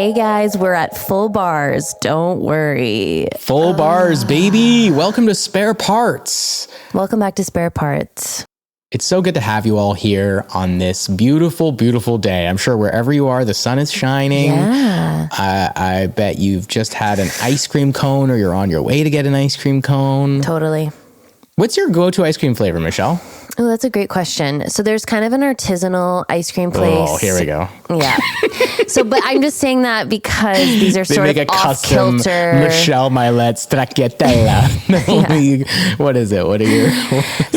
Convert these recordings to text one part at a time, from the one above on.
Hey guys, we're at full bars. Don't worry. Full bars, baby. Welcome to Spare Parts. Welcome back to Spare Parts. It's so good to have you all here on this beautiful, beautiful day. I'm sure wherever you are, the sun is shining. Yeah. I bet you've just had an ice cream cone or you're on your way to get an ice cream cone. Totally. What's your go-to ice cream flavor, Michelle? Oh, that's a great question. So there's kind of an artisanal ice cream place. Oh, here we go. Yeah. But I'm just saying that because these are They sort make of a custom off-kilter. Michelle Milet stracciatella. What is it? What are your...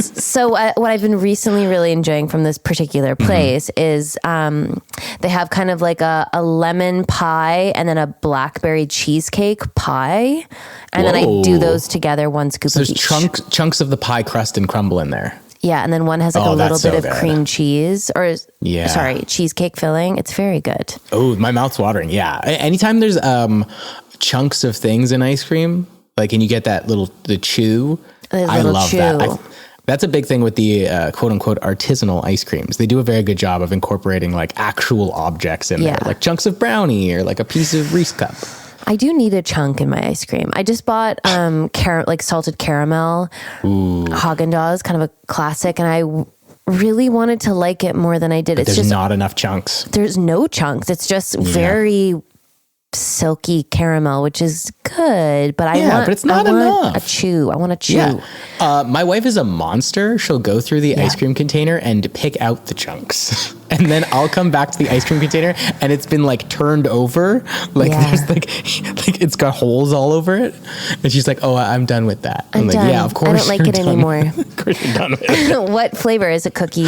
So what I've been recently really enjoying from this particular place is they have kind of like a lemon pie and then a blackberry cheesecake pie. And then I do those together, one scoop So of there's each. chunks of the pie crust and crumble in there. Yeah, and then one has like a little bit of cream cheese cheesecake filling. It's very good. Oh, my mouth's watering. Yeah. Anytime there's chunks of things in ice cream, like, and you get that the chew, I love that. That's a big thing with the quote unquote artisanal ice creams. They do a very good job of incorporating like actual objects in there, like chunks of brownie or like a piece of Reese cup. I do need a chunk in my ice cream. I just bought salted caramel Haagen-Dazs, kind of a classic, and I really wanted to like it more than I did. But there's not enough chunks. There's no chunks. It's just very silky caramel, which is good, but but it's not enough. I want to chew. Yeah. My wife is a monster. She'll go through the ice cream container and pick out the chunks. And then I'll come back to the ice cream container and it's been like turned over. There's like it's got holes all over it. And she's like, oh, I'm done with that. I'm like, done. yeah, of course. I don't like it anymore. Of course you're done with it. What flavor? Is it cookie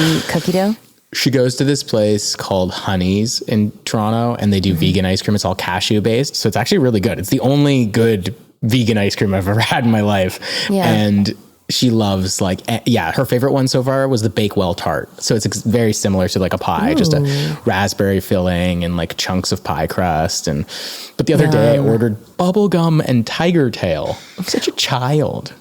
dough? She goes to this place called Honey's in Toronto and they do vegan ice cream. It's all cashew based. So it's actually really good. It's the only good vegan ice cream I've ever had in my life. Yeah. And she loves her favorite one so far was the Bakewell tart. So it's very similar to like a pie, just a raspberry filling and like chunks of pie crust. But the other day I ordered bubblegum and tiger tail. I'm such a child.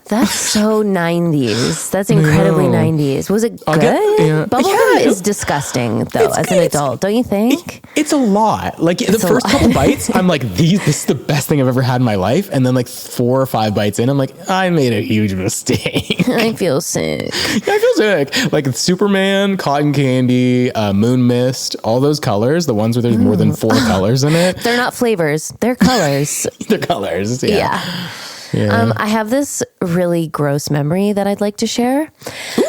That's so 90s. That's incredibly 90s. Was it good? Bubblegum is disgusting, though, as an adult. Don't you think? It's a lot. Like, the first couple bites, I'm like, this is the best thing I've ever had in my life. And then, like, 4 or 5 bites in, I'm like, I made a huge mistake. I feel sick. I feel sick. Like, Superman, cotton candy, moon mist, all those colors, the ones where there's more than 4 colors in it. They're not flavors. They're colors. They're colors, yeah. I have this really gross memory that I'd like to share.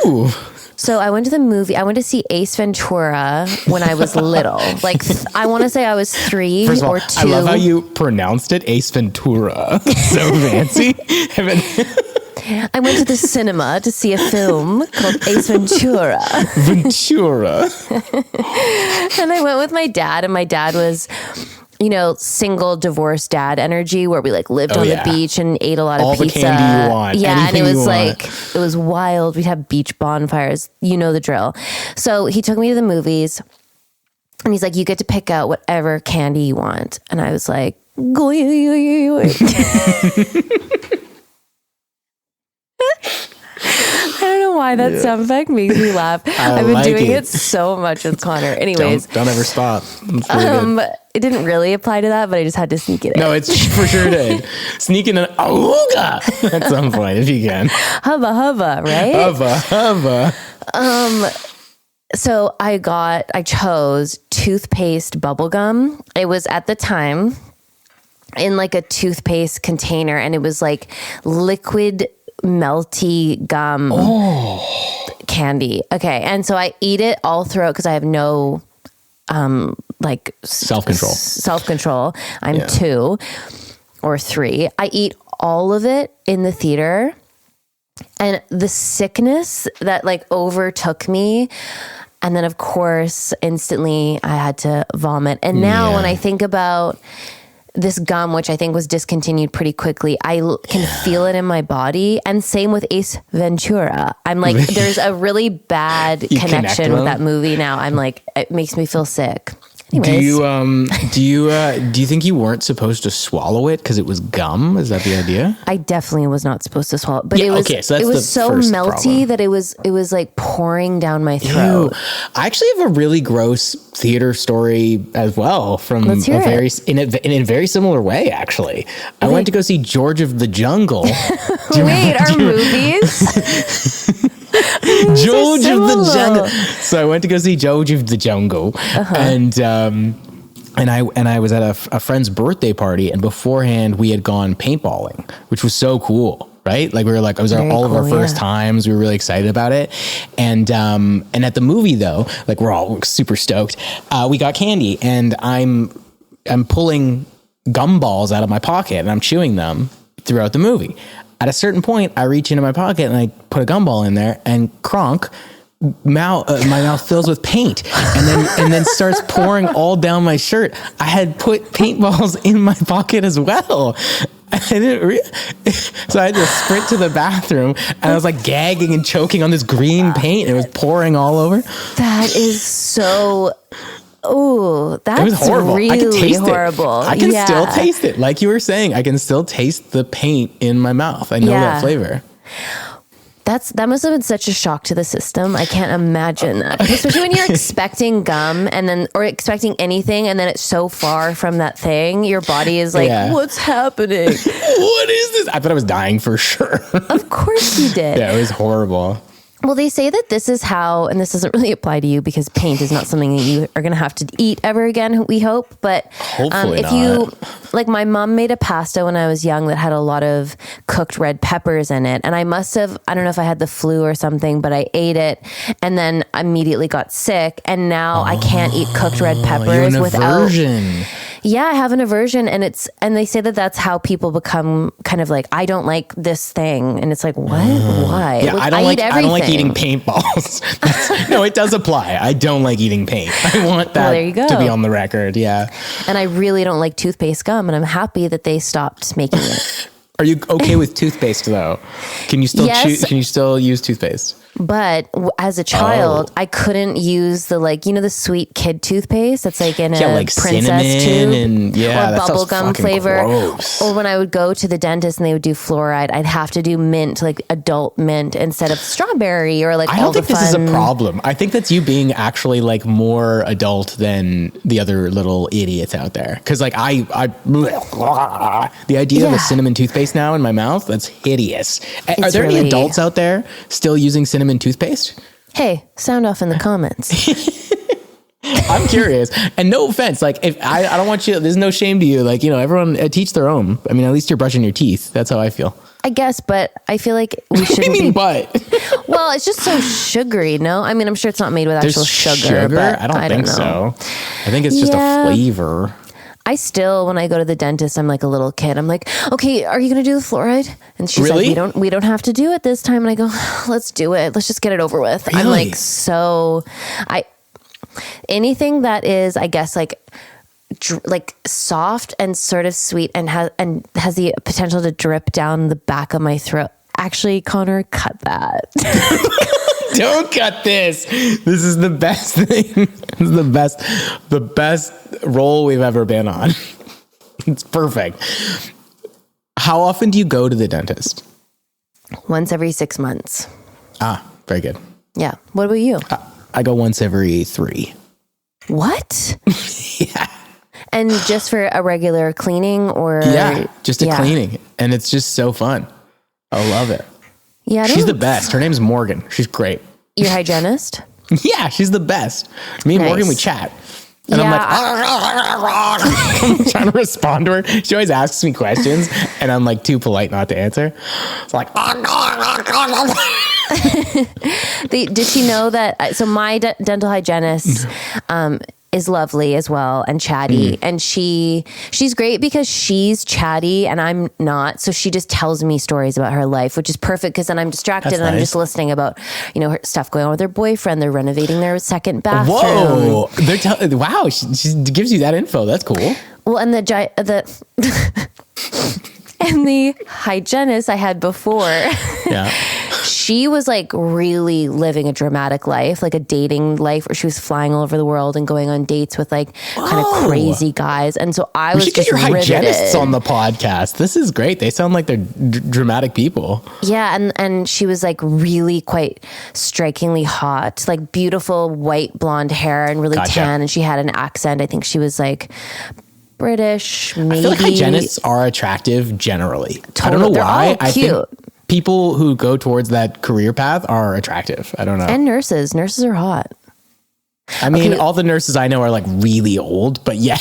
Ooh. So I went to the movie. I went to see Ace Ventura when I was little. I want to say I was 3 First of all, or 2. I love how you pronounced it, Ace Ventura. So fancy. I went to the cinema to see a film called Ace Ventura. Ventura. And I went with my dad, and my dad was, single divorced dad energy where we lived on the beach and ate a lot of pizza. All the candy you want. Yeah, and it was it was wild. We'd have beach bonfires. You know the drill. So he took me to the movies and he's like, you get to pick out whatever candy you want. And I was like, I don't know why that sound effect makes me laugh. I've been doing it so much with Connor. Anyways. Don't ever stop. Really it didn't really apply to that, but I just had to sneak it in. No, it's for sure did. Sneak in an awooga at some point if you can. Hubba, right? Hubba. So I chose toothpaste bubblegum. It was at the time in like a toothpaste container and it was like liquid melty gum candy. Okay. And so I eat it all throughout because I have no self-control. I'm 2 or 3. I eat all of it in the theater and the sickness that overtook me. And then of course, instantly I had to vomit. And now when I think about this gum, which I think was discontinued pretty quickly, I can feel it in my body. And same with Ace Ventura. I'm like, there's a really bad connection with that movie now. I'm like, it makes me feel sick. Anyways. Do you think you weren't supposed to swallow it because it was gum? Is that the idea? I definitely was not supposed to swallow, but it was okay, so that's it was so first melty problem. that it was like pouring down my throat. Ew. I actually have a really gross theater story as well from Let's hear in a very similar way. Actually, I went to go see George of the Jungle. Wait, our movies? George of the Jungle. So I went to go see George of the Jungle, and I was at a friend's birthday party, and beforehand we had gone paintballing, which was so cool. Right? Like it was all of our first times. We were really excited about it. And at the movie though, like we're all super stoked. We got candy, and I'm pulling gumballs out of my pocket and I'm chewing them throughout the movie. At a certain point, I reach into my pocket and I put a gumball in there, and cronk, my mouth fills with paint, and then starts pouring all down my shirt. I had put paintballs in my pocket as well. I didn't so I had to sprint to the bathroom, and I was like gagging and choking on this green paint, and it was pouring all over. That is so. Oh, that's it was horrible. Really I can taste horrible. It. I can still taste it. Like you were saying, I can still taste the paint in my mouth. I know that flavor. That must have been such a shock to the system. I can't imagine that. Especially when you're expecting gum or expecting anything, and then it's so far from that thing, your body is like, what's happening? What is this? I thought I was dying for sure. Of course you did. Yeah, it was horrible. Well, they say that this is how, and this doesn't really apply to you because paint is not something that you are going to have to eat ever again, we hope. But hopefully if you, like my mom made a pasta when I was young that had a lot of cooked red peppers in it. And I don't know if I had the flu or something, but I ate it and then immediately got sick. And now I can't eat cooked red peppers without. Yeah, I have an aversion, and they say that that's how people become kind of like, I don't like this thing, and it's like, what? Why? Yeah, I don't like eating paintballs. No, it does apply. I don't like eating paint. I want that to be on the record. Yeah, and I really don't like toothpaste gum, and I'm happy that they stopped making it. Are you okay with toothpaste though? Can you still Can you still use toothpaste? But as a child, I couldn't use the sweet kid toothpaste that's like in a like princess tube and or bubblegum flavor. Gross. Or when I would go to the dentist and they would do fluoride, I'd have to do mint, like adult mint, instead of strawberry or like. I don't think this is a problem. I think that's you being actually like more adult than the other little idiots out there. Because like the idea of a cinnamon toothpaste now in my mouth, that's hideous. Are there any adults out there still using cinnamon toothpaste? Hey, sound off in the comments. I'm curious, and no offense, like if I don't want you, there's no shame to you, like, everyone teach their own. I mean, at least you're brushing your teeth. That's how I feel. I guess, but I feel like we shouldn't. What do you mean, but? Well, it's just so sugary. No, I mean, I'm sure it's not made with actual sugar. But I don't think so. I think it's just a flavor. I still, when I go to the dentist, I'm like a little kid. I'm like, okay, are you going to do the fluoride? And she's like, we don't have to do it this time. And I go, let's do it. Let's just get it over with. Really? I'm like, anything that is, I guess, like soft and sort of sweet and has the potential to drip down the back of my throat. Actually, Connor, cut that. Don't cut this. This is the best thing. This is the best role we've ever been on. It's perfect. How often do you go to the dentist? Once every 6 months. Very good. Yeah. What about you? I go once every 3. What? Yeah. And just for a regular cleaning or? Yeah, just a cleaning. And it's just so fun. I love it. Yeah, she's the best. Her name's Morgan. She's great. Your hygienist? Yeah, she's the best. Me and Morgan, we chat. And I'm like, I'm trying to respond to her. She always asks me questions, and I'm like too polite not to answer. It's like, did she know that? So my dental hygienist is lovely as well and chatty, and she's great because she's chatty and I'm not, so she just tells me stories about her life, which is perfect because then I'm distracted. That's and nice. I'm just listening about her stuff going on with her boyfriend. They're renovating their second bathroom. Whoa, wow, she gives you that info. That's cool. Well, and And the hygienist I had before, Yeah. she was like really living a dramatic life, like a dating life where she was flying all over the world and going on dates with like kind of crazy guys. And so I was should just get your hygienists riveted. on the podcast. This is great. They sound like they're dramatic people. Yeah, and she was like really quite strikingly hot, like beautiful white blonde hair and really tan, and she had an accent. I think she was like British, maybe. I feel like hygienists are attractive generally. I don't know They're why. all cute. I think people who go towards that career path are attractive. I don't know. And nurses are hot. I mean, all the nurses I know are like really old, but yeah,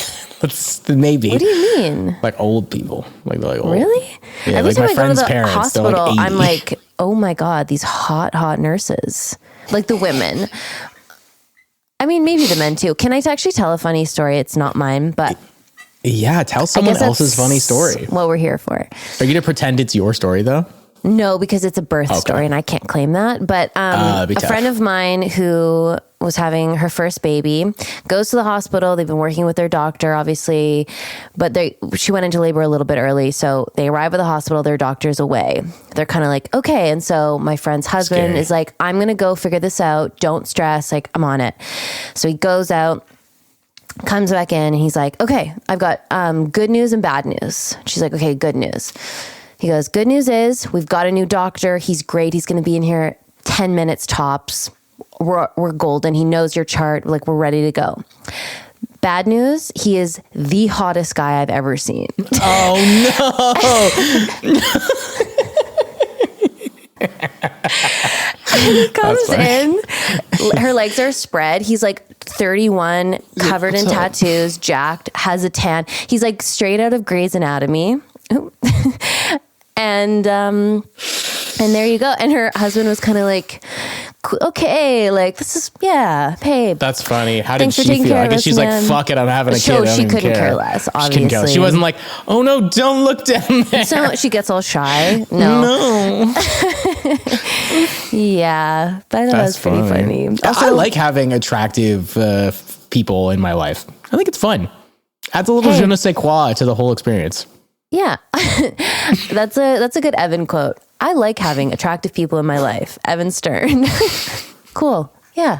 maybe. What do you mean? Like old people. Like old. Really? Yeah, Every like time my I go to friend's the parents, hospital, they're like 80. I'm like, oh my God, these hot nurses. Like the women. I mean, maybe the men too. Can I actually tell a funny story? It's not mine, but... Yeah, tell someone else's funny story. What we're here for. Are you going to pretend it's your story though? No, because it's a birth story and I can't claim that. But a friend of mine who was having her first baby goes to the hospital. They've been working with their doctor, obviously, but she went into labor a little bit early. So they arrive at the hospital, their doctor's away. They're kind of like, okay. And so my friend's husband is like, I'm going to go figure this out. Don't stress. Like, I'm on it. So he goes out, comes back in, and he's like, okay, I've got good news and bad news. She's like, okay, good news. He goes, good news is we've got a new doctor. He's great. He's going to be in here 10 minutes tops. We're golden. He knows your chart. Like, we're ready to go. Bad news, he is the hottest guy I've ever seen. Oh, no. He comes in, her legs are spread. He's like 31, covered in tattoos, jacked, has a tan. He's like straight out of Grey's Anatomy. And there you go. And her husband was kind of like, okay, like this is, yeah, hey. That's funny. How did she feel? I guess she's like, fuck it, I'm having a kid. She couldn't care less, obviously. She wasn't like, oh no, don't look down there. So she gets all shy. No. Yeah, but I thought that was pretty funny. Also, I like having attractive people in my life. I think it's fun. Adds a little je ne sais quoi to the whole experience. Yeah, that's a good Evan quote. I like having attractive people in my life. Evan Stern. Cool. Yeah.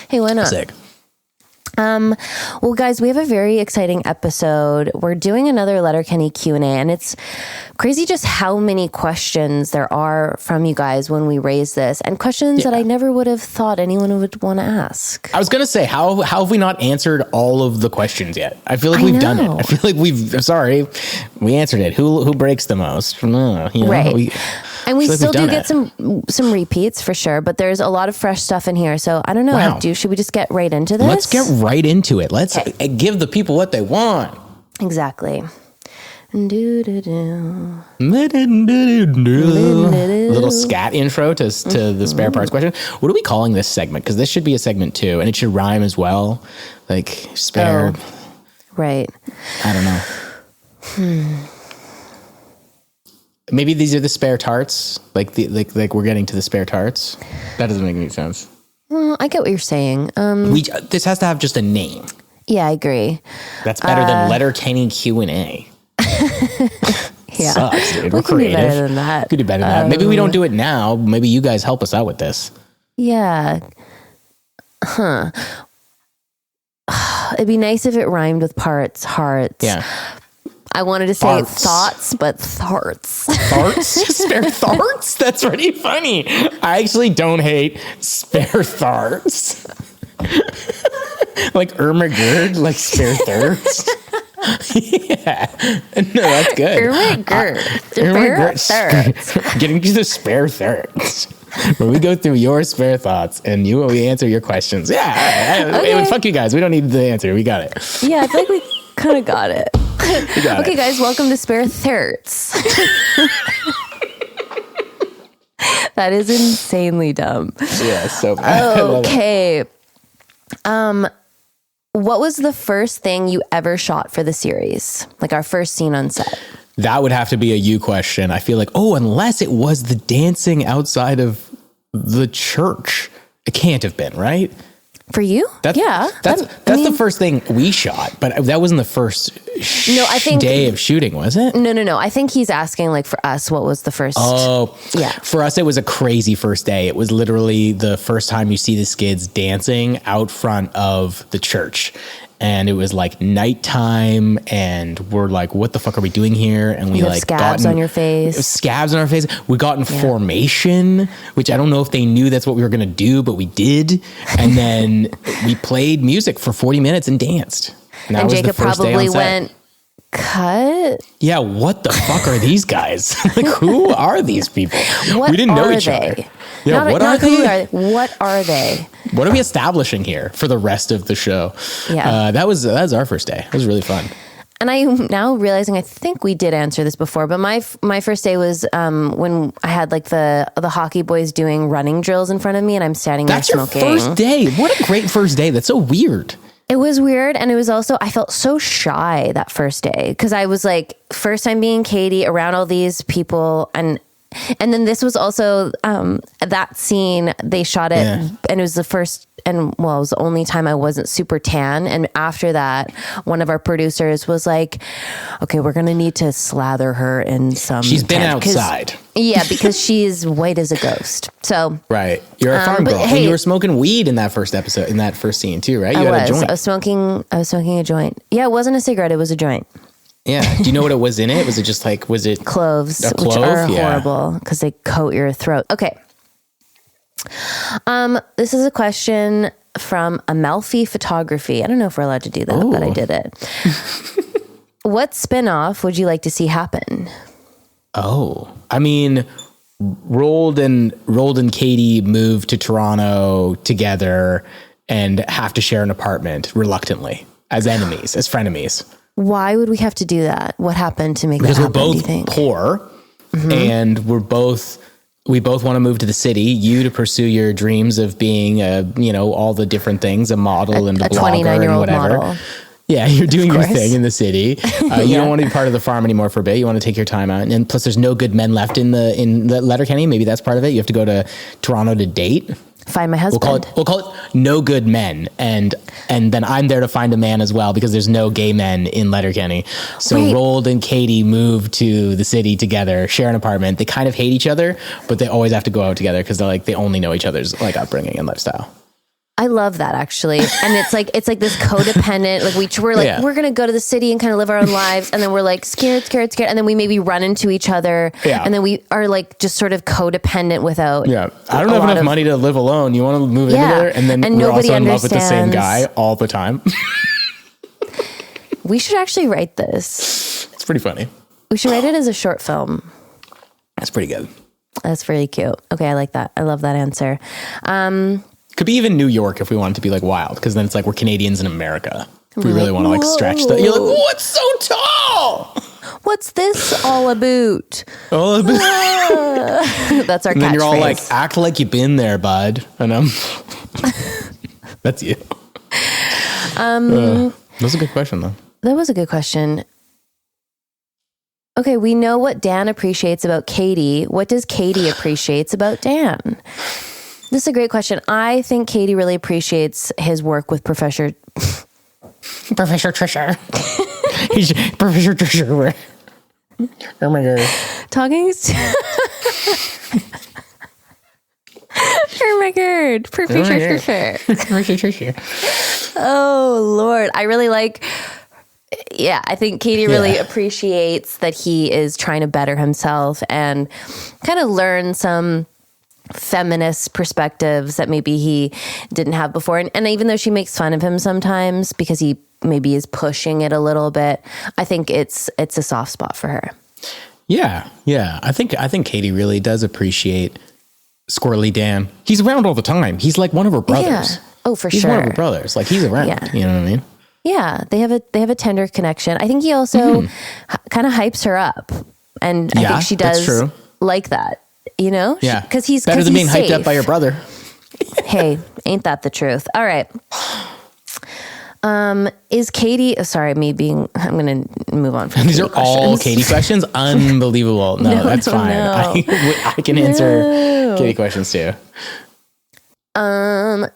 Hey, why not? Sick. Well, guys, we have a very exciting episode. We're doing another Letterkenny Q&A, and it's crazy just how many questions there are from you guys when we raise this, and questions that I never would have thought anyone would want to ask. I was going to say, how have we not answered all of the questions yet? I feel like we've done it. I feel like we answered it. Who breaks the most? Right. And we still do get some repeats for sure, but there's a lot of fresh stuff in here. So I don't know. Wow. Should we just get right into this? Let's get right into it. Let's give the people what they want. Exactly. Little scat intro to the spare parts question. What are we calling this segment? Because this should be a segment too, and it should rhyme as well. Like spare. Oh, right. I don't know. Maybe these are the spare tarts. Like we're getting to the spare tarts. That doesn't make any sense. Well, I get what you're saying. This has to have just a name. Yeah, I agree. That's better than Letterkenny Q&A. Yeah. Sucks, dude. We're We can do creative. better than that. We could do better than that. Maybe we don't do it now. Maybe you guys help us out with this. Yeah. Huh. It'd be nice if it rhymed with parts, hearts. Yeah. I wanted to say thoughts, but tharts. Tharts? Spare tharts? That's pretty funny. I actually don't hate spare tharts. Like Ermagerd, like spare tharts. Yeah. No, that's good. Ermagerd. Getting to the spare tharts. Where we go through your spare thoughts and we answer your questions. Yeah. Okay. Fuck you guys. We don't need the answer. We got it. Yeah, I feel like we kind of got it. Okay, guys, welcome to Spare Thoughts. That is insanely dumb. Yeah, so bad. Okay. What was the first thing you ever shot for the series? Like our first scene on set? That would have to be a you question. I feel like, unless it was the dancing outside of the church. It can't have been, right? For you? That's the first thing we shot, but that wasn't the first day of shooting, was it? No. I think he's asking, like, for us, what was the first? Oh, yeah. For us, it was a crazy first day. It was literally the first time you see the Skids dancing out front of the church. And it was like nighttime, and we're like, what the fuck are we doing here? And we like scabs on your face. Scabs on our face. We got in formation, which I don't know if they knew that's what we were going to do, but we did. And then we played music for 40 minutes and danced. And Jacob probably went, cut? Yeah, what the fuck are these guys? Like, who are these people? We didn't know each other. Yeah, what are they? What are they? What are we establishing here for the rest of the show? Yeah, that was our first day. It was really fun. And I'm now realizing, I think we did answer this before, but my first day was when I had like the hockey boys doing running drills in front of me, and I'm standing there smoking. That's your first day. What a great first day. That's so weird. It was weird. And it was also, I felt so shy that first day, because I was like, first time being Katy around all these people. And then this was also that scene, they shot it, and it was the first, and well, it was the only time I wasn't super tan. And after that, one of our producers was like, okay, we're going to need to slather her in some. She's been outside. Yeah, because she's white as a ghost. So right, you're a farm girl, and you were smoking weed in that first episode, in that first scene too, right? You had a joint. I was smoking a joint. Yeah, it wasn't a cigarette; it was a joint. Yeah. Do you know what it was in it? Was it just like, was it cloves, a clove? Which are horrible because they coat your throat. Okay. This is a question from Amalfi Photography. I don't know if we're allowed to do that, but I did it. What spinoff would you like to see happen? Oh, I mean, Roald and Katy moved to Toronto together and have to share an apartment reluctantly as enemies, as frenemies. Why would we have to do that? What happened to make that happen? Because we're both poor, and we both want to move to the city. You to pursue your dreams of being all the different things, a model and a blogger and whatever. Model. Yeah, you're doing your thing in the city. You don't want to be part of the farm anymore for a bit. You want to take your time out. And plus, there's no good men left in the Letterkenny. Maybe that's part of it. You have to go to Toronto to date. Find my husband. We'll call it no good men, and then I'm there to find a man as well, because there's no gay men in Letterkenny. So Roald and Katy move to the city together, share an apartment. They kind of hate each other, but they always have to go out together because they only know each other's like upbringing and lifestyle. I love that, actually. And it's like this codependent, like we're going to go to the city and kind of live our own lives. And then we're like scared. And then we maybe run into each other. Yeah. And then we are like just sort of codependent without. Yeah. I don't have enough money to live alone. You want to move in together? And then we're also in love with the same guy all the time. We should actually write this. It's pretty funny. We should write it as a short film. That's pretty good. That's really cute. Okay. I like that. I love that answer. Could be even New York if we wanted to be like wild, because then it's like we're Canadians in America. If we really want to like stretch that. You're like, oh, it's so tall. What's this all about? All about. That's our catchphrase. And then you're all like, act like you've been there, bud. And that's you. That was a good question, though. That was a good question. Okay, we know what Dan appreciates about Katy. What does Katy appreciates about Dan? This is a great question. I think Katy really appreciates his work with Professor Trisha. He's Professor Trisha. Oh my God. Talking to... Oh my God. Professor Trisha. Oh Lord. I really like... Yeah, I think Katy really appreciates that he is trying to better himself and kind of learn some feminist perspectives that maybe he didn't have before. And even though she makes fun of him sometimes because he maybe is pushing it a little bit, I think it's a soft spot for her. Yeah. I think Katy really does appreciate Squirrely Dan. He's around all the time. He's like one of her brothers. Yeah. Oh, for he's sure. He's one of her brothers. Like he's around. Yeah. You know what I mean? Yeah, they have a tender connection. I think he also kind of hypes her up, and I think she does like that. You know, because he's better than being hyped up by your brother. Hey, ain't that the truth? All right. Is Katy? Sorry, I'm going to move on from these. Are all Katy questions? Unbelievable. No, that's fine. No. I can answer Katy questions too.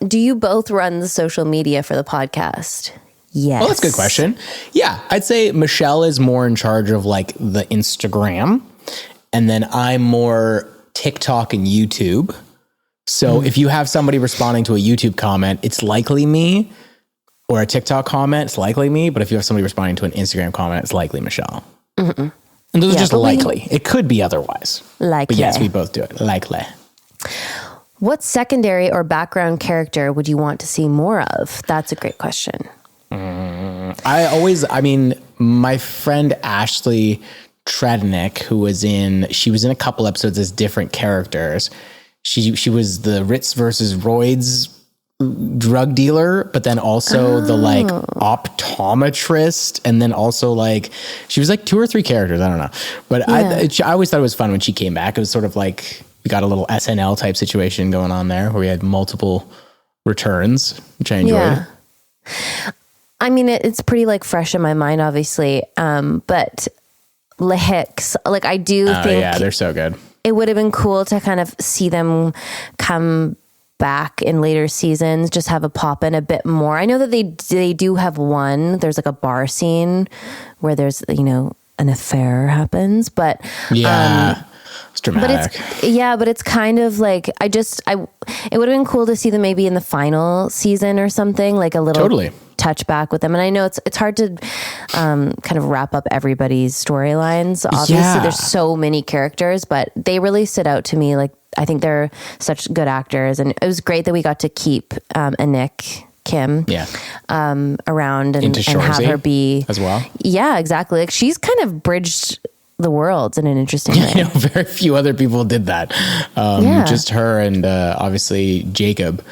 Do you both run the social media for the podcast? Yes. Well, that's a good question. Yeah, I'd say Michelle is more in charge of like the Instagram, and then I'm more TikTok and YouTube. So if you have somebody responding to a YouTube comment, it's likely me, or a TikTok comment, it's likely me. But if you have somebody responding to an Instagram comment, it's likely Michelle. And those are just likely. It could be otherwise. Likely. But yes, we both do it. Likely. What secondary or background character would you want to see more of? That's a great question. My friend Ashley Trednick, she was in a couple episodes as different characters. She was the Ritz versus Royds drug dealer, but then also the like optometrist, and then also like she was like 2 or 3 characters. I don't know, but I always thought it was fun when she came back. It was sort of like we got a little SNL type situation going on there where we had multiple returns, which I enjoyed. Yeah. I mean, it's pretty like fresh in my mind, obviously. But Le Hicks, like I do think they're so good. It would have been cool to kind of see them come back in later seasons, just have a pop in a bit more. I know that they do have one. There's like a bar scene where there's, an affair happens, but it's dramatic. But it's kind of like it would have been cool to see them maybe in the final season or something, like a little touch back with them. And I know it's hard to kind of wrap up everybody's storylines. Obviously, there's so many characters, but they really stood out to me. Like, I think they're such good actors, and it was great that we got to keep Anik Kim around and have her be as well. Yeah, exactly. Like she's kind of bridged the worlds in an interesting way. I know very few other people did that. Just her and obviously Jacob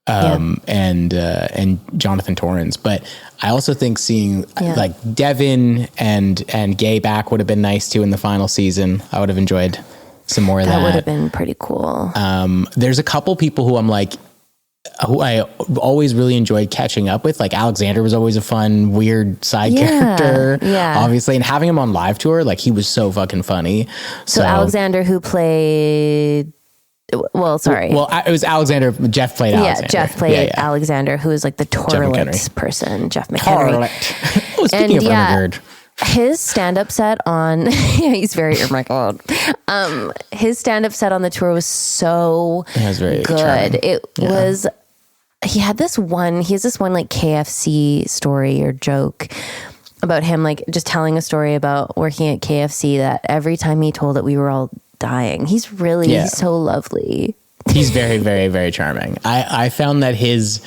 and Jonathan Torrens. But I also think seeing like Devin and Gay back would have been nice too in the final season. I would have enjoyed some more of that. That would have been pretty cool. There's a couple people who I always really enjoyed catching up with. Like Alexander was always a fun, weird side character, obviously. And having him on live tour, like he was so fucking funny. So Alexander, who played, it was Alexander. Jeff played Alexander. Yeah, Jeff played Alexander, who is like the toilet person, Jeff McHenry. Speaking of Ermagerd. His stand-up set on, he's very, oh my God. His stand-up set on the tour was so very good. Charming. It was, he has this one like KFC story or joke about him, like just telling a story about working at KFC that every time he told it, we were all dying. He's so lovely. He's very, very, very charming. I found that his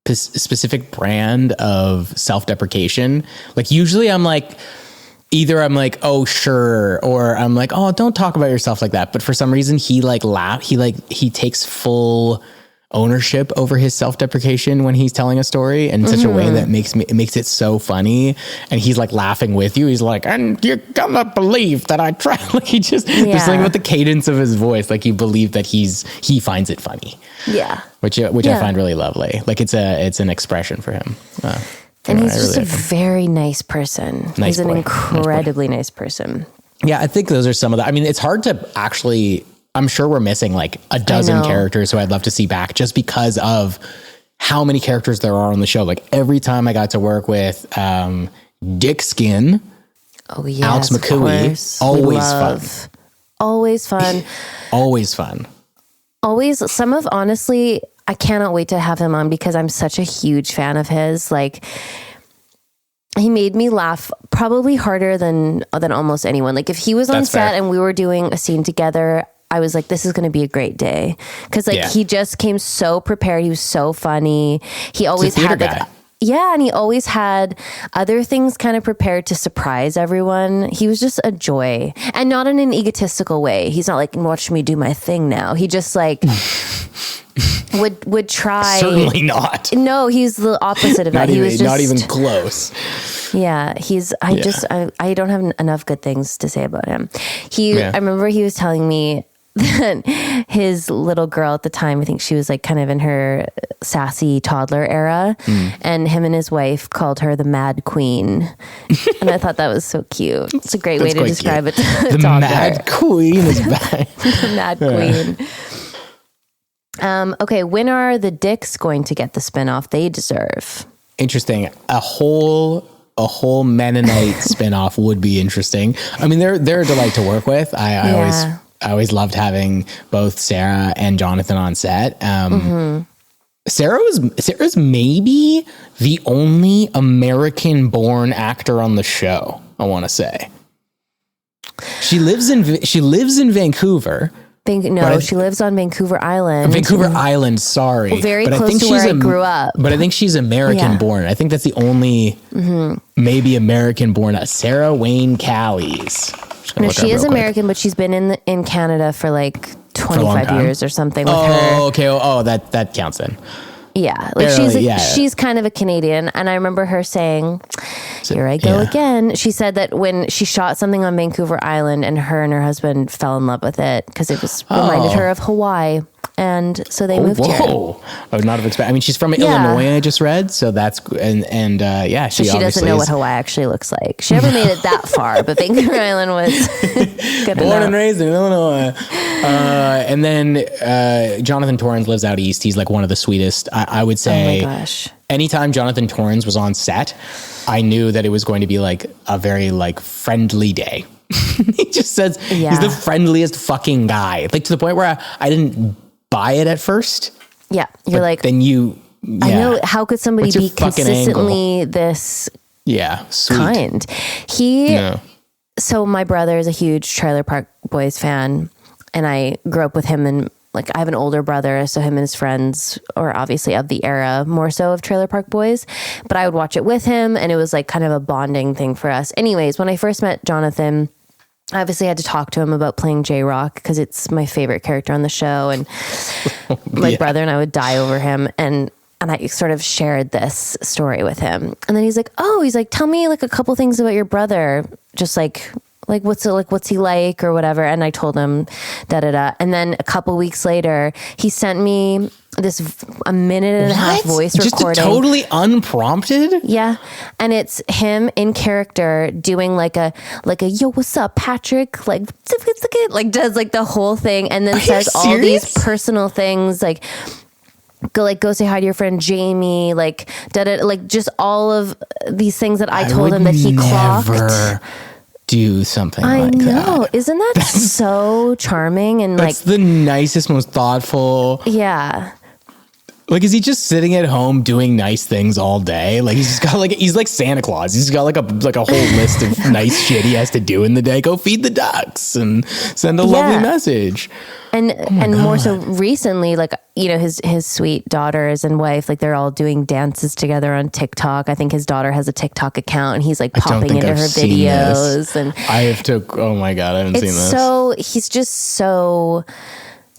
specific brand of self-deprecation, like usually I'm like, oh sure, or I'm like, oh, don't talk about yourself like that. But for some reason he takes full ownership over his self-deprecation when he's telling a story in such a way that makes it so funny. And he's like laughing with you. He's like, and you're gonna believe that I try. Like he just there's something about the cadence of his voice. Like you believe that he finds it funny. Yeah. Which I find really lovely. Like it's an expression for him. And he's just a very nice person. He's an incredibly nice person. Yeah. I think those are some of the, I mean, it's hard to actually, I'm sure we're missing like a dozen characters who I'd love to see back just because of how many characters there are on the show. Like every time I got to work with Dick Skin, Alex McCooey, always fun. Always fun. Honestly, I cannot wait to have him on because I'm such a huge fan of his. Like he made me laugh probably harder than almost anyone. Like if he was on set and we were doing a scene together, I was like, this is going to be a great day. Cause he just came so prepared. He was so funny. He always had and he always had other things kind of prepared to surprise everyone. He was just a joy, and not in an egotistical way. He's not like, watch me do my thing now. He just like would try. Certainly not. No, he's the opposite of that. He was not even close. Yeah, I don't have enough good things to say about him. I remember he was telling me that his little girl at the time, I think she was like kind of in her sassy toddler era, and him and his wife called her the Mad Queen. And I thought that was so cute. It's a great way to describe it to the Mad Queen is back. The Mad Queen. Okay, when are the Dicks going to get the spinoff they deserve? Interesting. A whole Mennonite spinoff would be interesting. I mean, they're a delight to work with. I always loved having both Sarah and Jonathan on set. Sarah's maybe the only American-born actor on the show, I want to say. She lives in Vancouver. She lives on Vancouver Island. Vancouver Island, sorry. Well, very close to where I grew up. But I think she's American-born. I think that's the only maybe American-born. Sarah Wayne Callies. No, she is American, but she's been in Canada for like 25 years or something with her. Okay. Oh, that counts then. Yeah, like she's kind of a Canadian, and I remember her saying, "Here I go again." She said that when she shot something on Vancouver Island, and her husband fell in love with it because it was reminded her of Hawaii, and so they moved here. I would not have expected. I mean, she's from Illinois. I just read, so that's she doesn't know what Hawaii actually looks like. She never made it that far, but Vancouver Island was good born and raised in Illinois. And then Jonathan Torrens lives out east. He's like one of the sweetest. I would say. Oh my gosh! Anytime Jonathan Torrens was on set, I knew that it was going to be like a very like friendly day. He just says he's the friendliest fucking guy. Like to the point where I didn't buy it at first. Yeah, you're like then you. Yeah. I know. How could somebody be consistently this? Yeah, sweet. Kind. So my brother is a huge Trailer Park Boys fan, and I grew up with him, and like I have an older brother, so him and his friends are obviously of the era more so of Trailer Park Boys, but I would watch it with him, and it was like kind of a bonding thing for us. Anyways, when I first met Jonathan, I obviously had to talk to him about playing J-Rock because it's my favorite character on the show, and my brother and I would die over him, and I sort of shared this story with him. And then he's like, tell me like a couple things about your brother. Just like what's he like or whatever. And I told him And then a couple weeks later, he sent me a minute and a half voice recording. Just totally unprompted? Yeah. And it's him in character doing like a yo, what's up, Patrick? Like does like the whole thing and then says all these personal things like go say hi to your friend Jamie, like just all of these things that I told him that he clocked. Do something like that. I know. Isn't that so charming? And that's the nicest, most thoughtful. Yeah. Like, is he just sitting at home doing nice things all day? Like, he's like Santa Claus. He's got like a whole list of nice shit he has to do in the day. Go feed the ducks and send a lovely message. And more so recently, like, you know, his sweet daughters and wife, like they're all doing dances together on TikTok. I think his daughter has a TikTok account and he's like popping into her videos. And I have to, oh my God, I haven't seen this. So he's just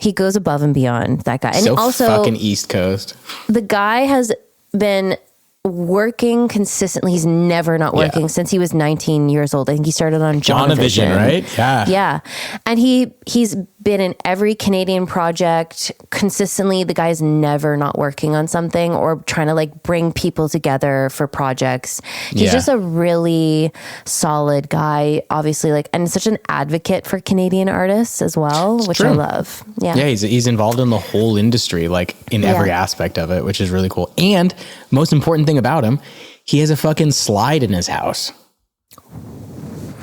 he goes above and beyond, that guy. And also fucking East Coast. The guy has been working consistently. He's never not working since he was 19 years old. I think he started on Jonavision, right? Yeah. And he's been in every Canadian project consistently. The guy's never not working on something or trying to like bring people together for projects. He's just a really solid guy, obviously, like, and such an advocate for Canadian artists as well, which I love. Yeah. Yeah. He's involved in the whole industry, like in every aspect of it, which is really cool. And most important thing about him, he has a fucking slide in his house.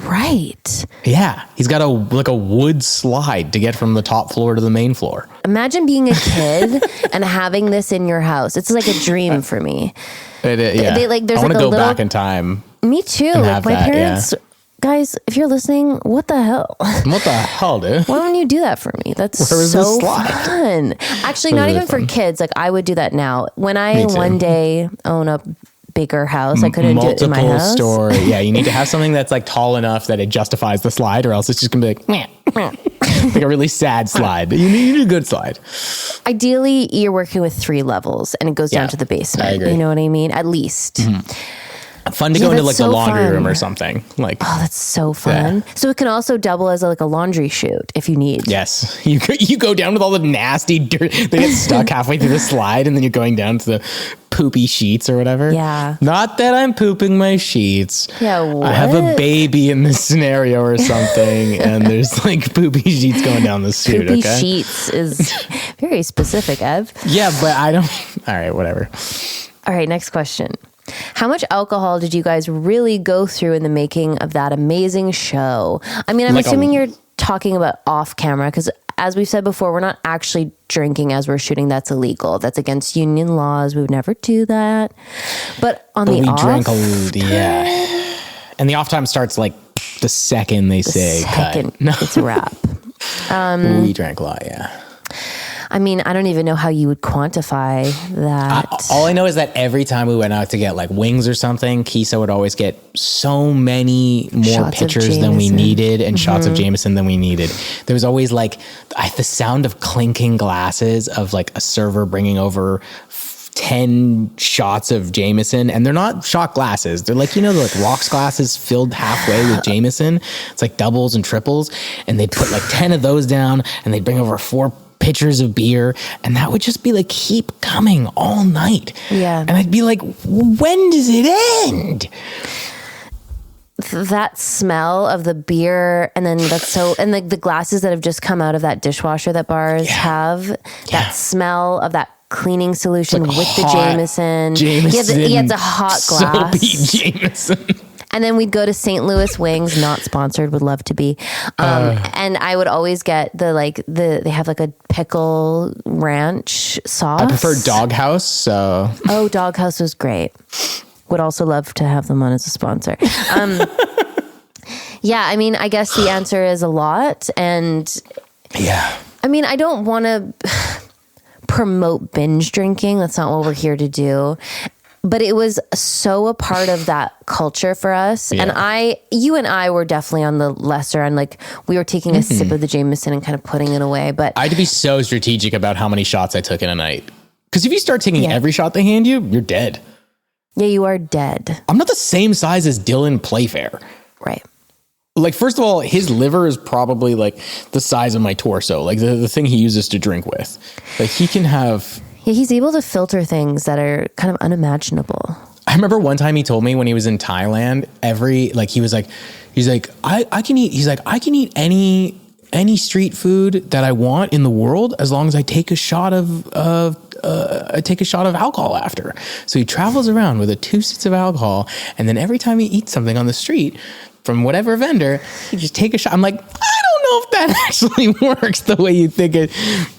Right. Yeah. He's got a wood slide to get from the top floor to the main floor. Imagine being a kid and having this in your house. It's like a dream for me. There's I want to go back in time. Me too. Like my parents, guys, if you're listening, what the hell? What the hell, dude? Why don't you do that for me? That's so fun. Actually, not even for kids. Like I would do that now. When I one day own a bigger house, I couldn't do it in my house. Story. Yeah, you need to have something that's like tall enough that it justifies the slide, or else it's just gonna be like, like a really sad slide. You need a good slide. Ideally, you're working with 3 levels, and it goes down to the basement. I agree. You know what I mean? At least. Fun to go into like the laundry room or something. Like, oh, that's so fun. Yeah. So it can also double as like a laundry chute if you need. Yes. You go down with all the nasty dirt. They get stuck halfway through the slide and then you're going down to the poopy sheets or whatever. Yeah. Not that I'm pooping my sheets. Yeah. What? I have a baby in this scenario or something and there's like poopy sheets going down the chute. Poopy sheets is very specific, Ev. Yeah, but I don't. All right, whatever. All right, next question. How much alcohol did you guys really go through in the making of that amazing show? I mean, I'm assuming you're talking about off camera because as we've said before, we're not actually drinking as we're shooting. That's illegal. That's against union laws. We would never do that. But on the off time, yeah. And the off time starts like the second they say cut. No. It's a wrap. We drank a lot, yeah. I mean, I don't even know how you would quantify that. All I know is that every time we went out to get like wings or something, Kisa would always get so many more shots pitchers than we needed and shots of Jameson than we needed. There was always like the sound of clinking glasses of like a server bringing over 10 shots of Jameson, and they're not shot glasses. They're like, like rocks glasses filled halfway with Jameson. It's like doubles and triples, and they'd put like 10 of those down and they'd bring over 4 pitchers of beer, and that would just be like keep coming all night. Yeah. And I'd be like, when does it end? That smell of the beer, and then and like the glasses that have just come out of that dishwasher that bars have, that smell of that cleaning solution like with the Jameson. Yeah, it's a hot glass. Soapy Jameson. And then we'd go to St. Louis Wings, not sponsored, would love to be. And I would always get they have like a pickle ranch sauce. I prefer Doghouse. So. Oh, Doghouse was great. Would also love to have them on as a sponsor. Yeah, I mean, I guess the answer is a lot. And yeah, I mean, I don't want to promote binge drinking. That's not what we're here to do. But it was so a part of that culture for us. Yeah. And you and I were definitely on the lesser end. Like we were taking a sip of the Jameson and kind of putting it away. But I had to be so strategic about how many shots I took in a night. Because if you start taking every shot they hand you, you're dead. Yeah, you are dead. I'm not the same size as Dylan Playfair. Right. Like, first of all, his liver is probably like the size of my torso. Like the thing he uses to drink with. Like he can have... Yeah, he's able to filter things that are kind of unimaginable. I remember one time he told me when he was in Thailand, I can eat any street food that I want in the world as long as I take a shot of alcohol after. So he travels around with 2 seats of alcohol, and then every time he eats something on the street from whatever vendor, he just take a shot. I'm like, I don't know if that actually works the way you think it,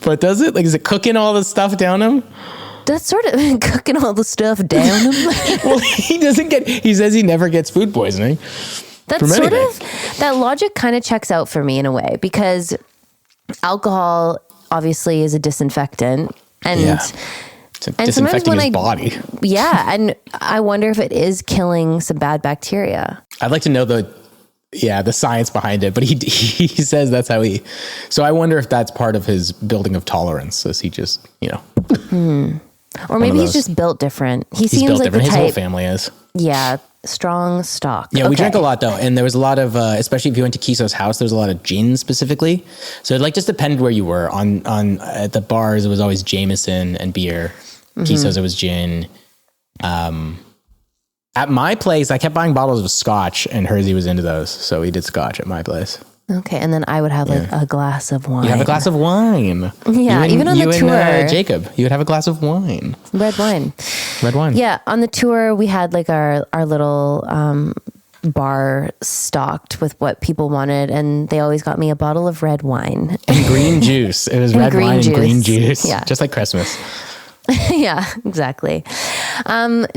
but does it? Like, is it cooking all the stuff down him? That's sort of cooking all the stuff down him. Well, he says he never gets food poisoning. That's sort of, that logic kind of checks out for me in a way, because alcohol obviously is a disinfectant, and it's disinfecting his body. Yeah, and I wonder if it is killing some bad bacteria. I'd like to know the science behind it, but he says that's how he. So I wonder if that's part of his building of tolerance. As he just or maybe he's just built different. He's seems built like different. His whole family is. Yeah. Strong stock. Yeah, we drank a lot though, and there was a lot of, especially if you went to Kiso's house, there was a lot of gin specifically. So it just depended where you were. On at the bars, it was always Jameson and beer. Kiso's, it was gin. At my place, I kept buying bottles of scotch, and Hersey was into those, so we did scotch at my place. Okay, and then I would have like a glass of wine. You have a glass of wine. Yeah, even on the tour. And, Jacob, you would have a glass of wine. Red wine. Yeah, on the tour, we had like our little bar stocked with what people wanted, and they always got me a bottle of red wine. And green juice. It was red wine and green juice. Yeah. Just like Christmas. Yeah, exactly.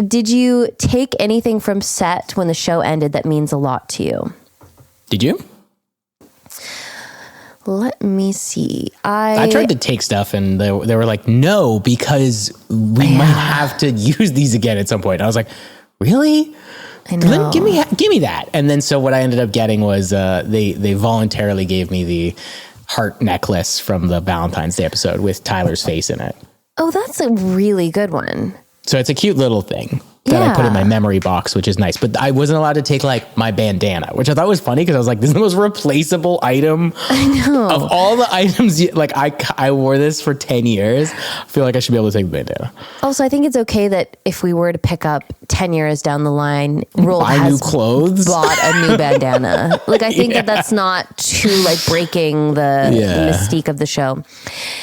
Did you take anything from set when the show ended that means a lot to you? Did you? Let me see. I tried to take stuff, and they were like, no, because we might have to use these again at some point. I was like, really? I know. Then give me that. And then so what I ended up getting was they voluntarily gave me the heart necklace from the Valentine's Day episode with Tyler's face in it. Oh, that's a really good one. So it's a cute little thing. that I put in my memory box, which is nice. But I wasn't allowed to take like my bandana, which I thought was funny because I was like, this is the most replaceable item of all the items. Like I wore this for 10 years. I feel like I should be able to take the bandana. Also, I think it's okay that if we were to pick up 10 years down the line, Roald buy new clothes, bought a new bandana. Like I think that's not too like breaking the mystique of the show.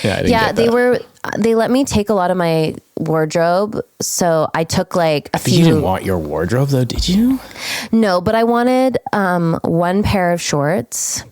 Yeah, they let me take a lot of my wardrobe. So I took like a few. You didn't want your wardrobe though, did you? No, but I wanted one pair of shorts,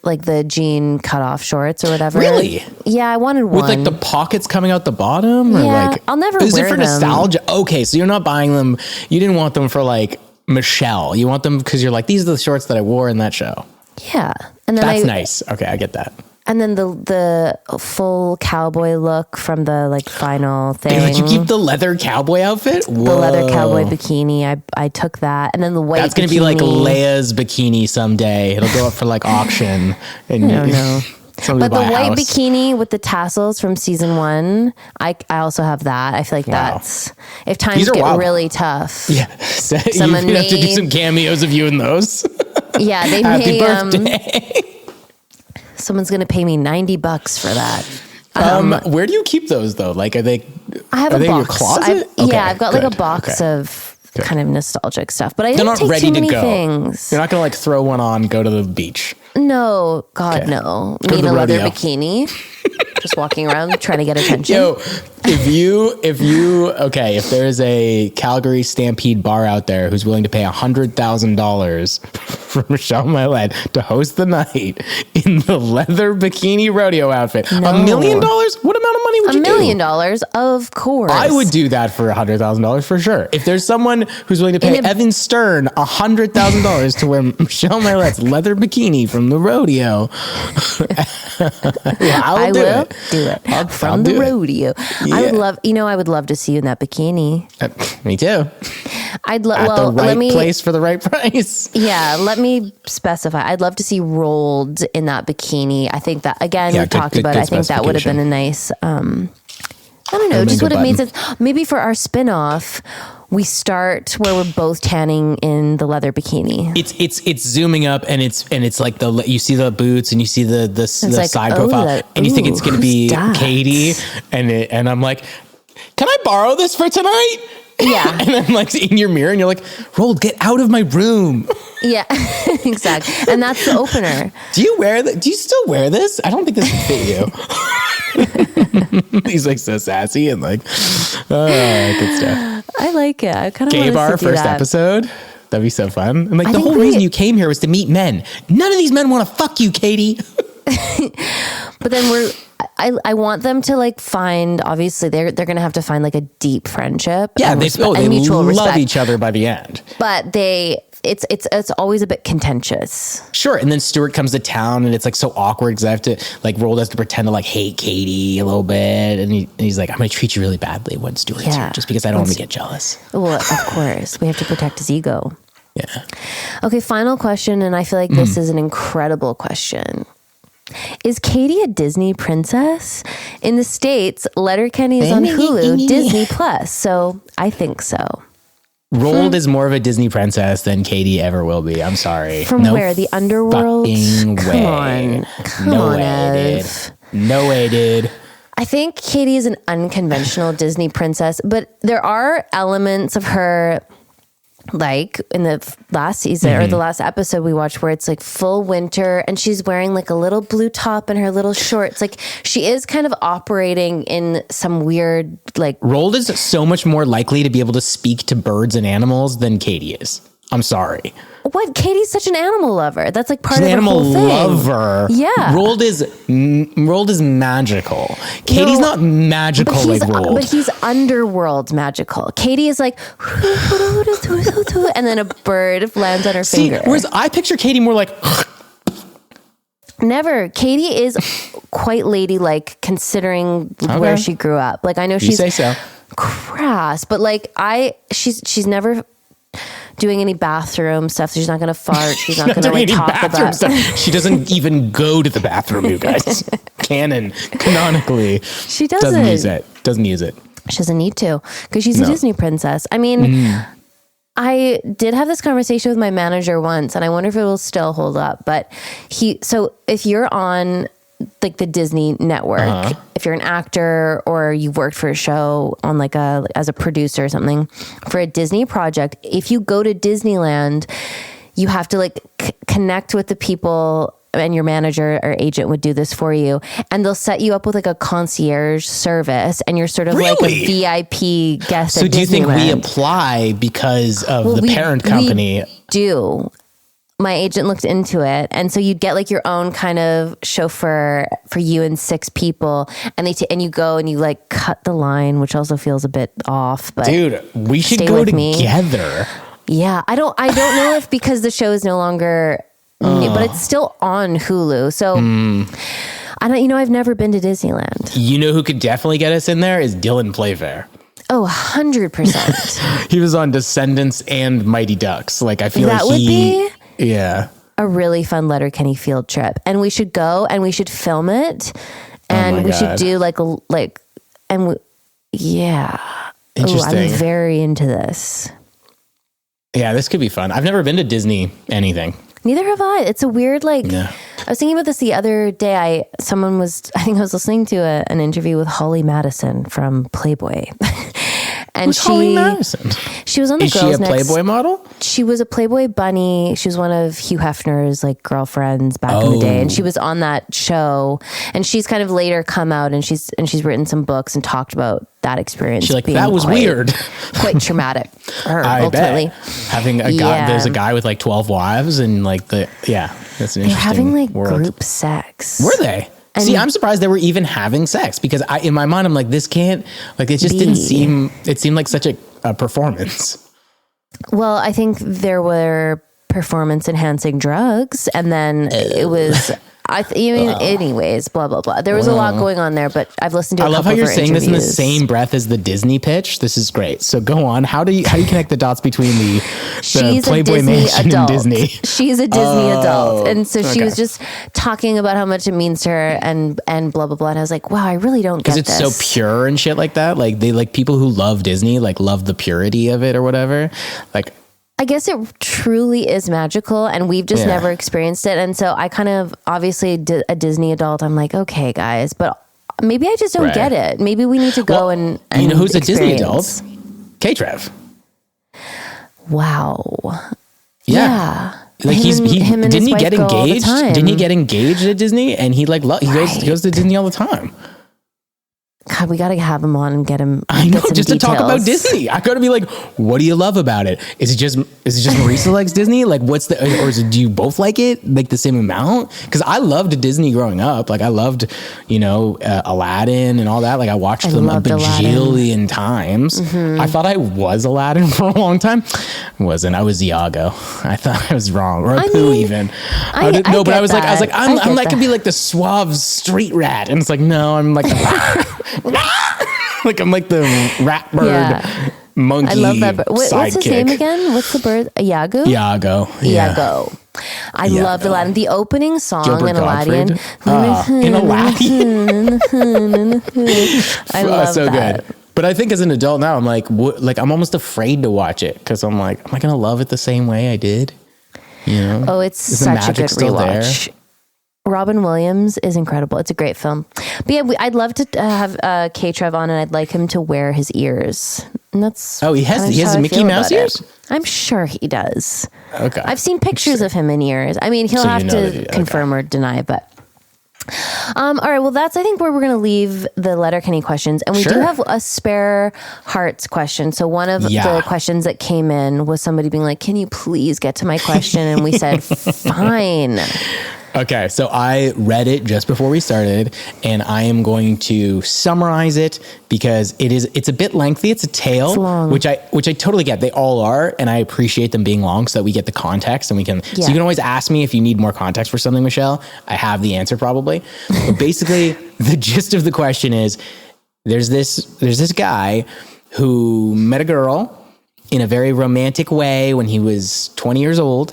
like the jean cutoff shorts or whatever. Really? Yeah, I wanted one. With like the pockets coming out the bottom? Or like, I'll never wear them. Is it for nostalgia? Okay, so you're not buying them. You didn't want them for like Michelle. You want them because you're like, these are the shorts that I wore in that show. Yeah. And then that's nice. Okay, I get that. And then the full cowboy look from the like final thing. Did you keep the leather cowboy outfit? Whoa. The leather cowboy bikini. I took that. And then the white That's going to be like Leia's bikini someday. It'll go up for like auction. And no. But the white bikini with the tassels from season 1, I also have that. I feel like that's, if times get really tough. Yeah. Someone have to do some cameos of you in those. Yeah, they Happy birthday. Someone's going to pay me $90 for that. Where do you keep those though? Like, are they? I have a box. In your closet? Yeah, I've got like a box of kind of nostalgic stuff. But I didn't take ready too many to go. things. You're not going to like throw one on, go to the beach. No, God, no. Me in a leather bikini, just walking around trying to get attention. Yo, if there's a Calgary Stampede bar out there who's willing to pay $100,000 for Michelle Milet to host the night in the leather bikini rodeo outfit, $1 million? What amount of money would you do? $1 million, of course. I would do that for $100,000 for sure. If there's someone who's willing to pay Evan Stern $100,000 to wear Michelle Milet's leather bikini from the rodeo, I will do it from the rodeo. Yeah. I would love to see you in that bikini. Me too. I'd love at the right place for the right price. Yeah, let me specify. I'd love to see Roald in that bikini. I think that again we talked about. I think that would have been a nice. I don't know. Just would have made sense. Maybe for our spinoff, we start where we're both tanning in the leather bikini. It's zooming up and it's like you see the boots and you see the side profile and you think it's going to be Katy and I'm like, can I borrow this for tonight? Yeah. And then like in your mirror and you're like, Roald, get out of my room. Yeah, exactly. And that's the opener. Do you still wear this? I don't think this would fit you. He's like so sassy and like, good stuff. I like it. I kind of gay bar first episode. That'd be so fun. And like the whole reason you came here was to meet men. None of these men want to fuck you, Katy. But then I want them to like find, obviously they're going to have to find like a deep friendship. Yeah, they mutual love respect. Each other by the end. But it's always a bit contentious. Sure. And then Stuart comes to town and it's like so awkward because I have to like Roald has to pretend to like hate Katy a little bit. And he's like, I'm going to treat you really badly when Stuart's here just because I don't want to get jealous. Well, of course. We have to protect his ego. Yeah. Okay. Final question. And I feel like this is an incredible question. Is Katy a Disney princess? In the States, Letterkenny is on Hulu, Disney Plus. So I think so. Roald is more of a Disney princess than Katy ever will be. I'm sorry. From where? The underworld? Come on, Ev. No way, dude. I think Katy is an unconventional Disney princess, but there are elements of her, like in the last season or the last episode we watched where it's like full winter and she's wearing like a little blue top and her little shorts. Like she is kind of operating in some weird like. Roald is so much more likely to be able to speak to birds and animals than Katy is. I'm sorry. What? Katy's such an animal lover. That's like part She's of her whole thing. Animal lover. Yeah. Roald is magical. Katy's not magical like Roald. But he's underworld magical. Katy is like, and then a bird lands on her finger. Whereas I picture Katy more like. Never. Katy is quite ladylike considering where she grew up. Like I know she's crass, but like she's never doing any bathroom stuff. She's not going to fart. She's not going to like talk about stuff. She doesn't even go to the bathroom, you guys. Canonically. She doesn't. Doesn't use it. She doesn't need to, because she's a Disney princess. I mean, I did have this conversation with my manager once, and I wonder if it will still hold up. But so if you're on like the Disney network, if you're an actor or you've worked for a show on like as a producer or something for a Disney project, if you go to Disneyland, you have to like connect with the people, and your manager or agent would do this for you, and they'll set you up with like a concierge service, and you're sort of like a VIP guest. So at do you think we Disneyland. apply because of the parent company? We do. My agent looked into it, and so you'd get like your own kind of chauffeur for you and 6 people, and and you go and you like cut the line, which also feels a bit off. But dude, we should go together. Yeah, I don't know if because the show is no longer. But it's still on Hulu. So I don't, I've never been to Disneyland. You know who could definitely get us in there is Dylan Playfair. Oh, 100%. He was on Descendants and Mighty Ducks. Like, I feel that like would be a really fun Letterkenny field trip. And we should go and we should film it. And we should do Interesting. I'm very into this. Yeah, this could be fun. I've never been to Disney anything. Neither have I. It's a weird, I was thinking about this the other day. I was listening to an interview with Holly Madison from Playboy. And Who's Holly Madison? She was on the Is Girls she a Playboy model? She was a Playboy bunny. She was one of Hugh Hefner's girlfriends back in the day, and she was on that show. And she's kind of later come out, and she's written some books and talked about that experience. She's like, that was weird, quite traumatic. For her, I ultimately. bet. Having a guy, there's a guy with 12 wives, and that's an interesting. They're having world. group sex. Were they? See, I'm surprised they were even having sex, because in my mind, I'm like, this can't, it just didn't seem, it seemed like such a performance. Well, I think there were performance enhancing drugs, and then it was, anyways, blah, blah, blah. There was a lot going on there, but I've listened to a couple of her interviews. I love how you're saying this in the same breath as the Disney pitch. This is great. So go on. How do you connect the dots between the Playboy Mansion and Disney? She's a Disney adult. And so she was just talking about how much it means to her and blah, blah, blah. And I was like, wow, I really don't get this. Because it's so pure and shit like that. They people who love Disney, love the purity of it or whatever. I guess it truly is magical, and we've just never experienced it. And so I kind of, obviously a Disney adult, I'm like, okay, guys, but maybe I just don't get it. Maybe we need to go and you know who's experience. A Disney adult? K-Trev. Wow. Yeah. Didn't he get engaged? Didn't he get engaged at Disney? And he goes to Disney all the time. God, we got to have him on and get him. I know, just to talk about Disney. I got to be like, what do you love about it? Is it just Marisa likes Disney? Do you both like it? The same amount? Because I loved Disney growing up. I loved, Aladdin and all that. I watched them a bajillion times. Mm-hmm. I thought I was Aladdin for a long time. I wasn't. I was Iago. I thought I was wrong. Or Apu even. I was like, I'm like, could be like the suave street rat. And it's like, no, I'm like, I'm like the rat bird monkey. I love that bird. What's his name again? What's the bird? Iago? Iago. Yeah. Iago. I loved Aladdin. The opening song in Aladdin. In Aladdin. I love so that. Good. But I think as an adult now, I'm like, I'm almost afraid to watch it, because I'm like, am I going to love it the same way I did? Oh, it's such a good rewatch. Robin Williams is incredible. It's a great film. But yeah, I'd love to have K-Trev on, and I'd like him to wear his ears. And that's he has Mickey Mouse ears? I'm sure he does. Okay. I've seen pictures of him in ears. I mean, he'll have to confirm or deny, but all right, well, that's, I think, where we're going to leave the Letterkenny questions. And we do have a spare hearts question. So one of the questions that came in was somebody being like, can you please get to my question? And we said, fine. Okay, so I read it just before we started, and I am going to summarize it because it's a bit lengthy. It's a tale, which I totally get. They all are, and I appreciate them being long so that we get the context, and we can. So you can always ask me if you need more context for something, Michelle. I have the answer probably. But basically, the gist of the question is: there's this guy who met a girl in a very romantic way when he was 20 years old.